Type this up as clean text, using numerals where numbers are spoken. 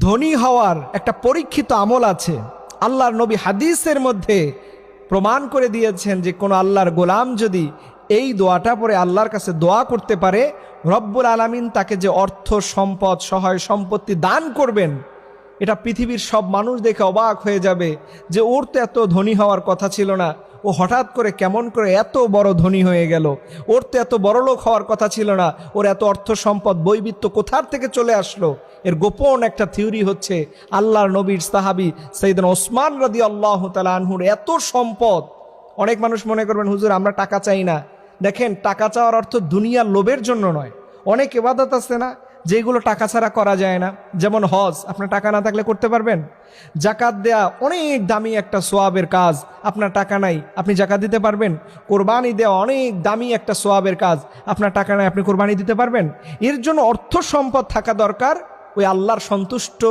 ধনী হওয়ার একটা পরীক্ষিত আমল আছে। আল্লাহর নবী হাদিসের মধ্যে প্রমাণ করে দিয়েছেন যে কোনো আল্লাহর গোলাম যদি এই দোয়াটা পরে আল্লাহর কাছে দোয়া করতে পারে, রব্বুল আলামিন তাকে যে অর্থ সম্পদ সহায় সম্পত্তি দান করবেন, এটা পৃথিবীর সব মানুষ দেখে অবাক হয়ে যাবে যে ওর তো এত ধনী হওয়ার কথা ছিল না, ও হঠাৎ করে কেমন করে এত বড় ধনী হয়ে গেল। ওর তো এত বড় লোক হওয়ার কথা ছিল না, ওর এত অর্থ সম্পদ বৈবিত্য কোথার থেকে চলে আসলো। এর গোপন একটা থিওরি হচ্ছে আল্লাহর নবীর সাহাবী সাইয়েদনা ওসমান রাদিয়াল্লাহু তাআলা আনহুর এত সম্পদ। অনেক মানুষ মনে করবেন হুজুর আমরা টাকা চাই না। দেখেন, টাকা চাওয়ার অর্থ দুনিয়ার লোভের জন্য নয়। অনেক ইবাদত আছে না যেগুলো টাকা ছাড়া করা যায় না, যেমন হজ আপনার টাকা না থাকলে করতে পারবেন। জাকাত দেয়া অনেক দামি একটা সোয়াবের কাজ, আপনার টাকা নাই আপনি জাকাত দিতে পারবেন। কোরবানি দেওয়া অনেক দামি একটা সোয়াবের কাজ, আপনার টাকা নাই আপনি কোরবানি দিতে পারবেন। এর জন্য অর্থ সম্পদ থাকা দরকার ওই আল্লাহর সন্তুষ্ট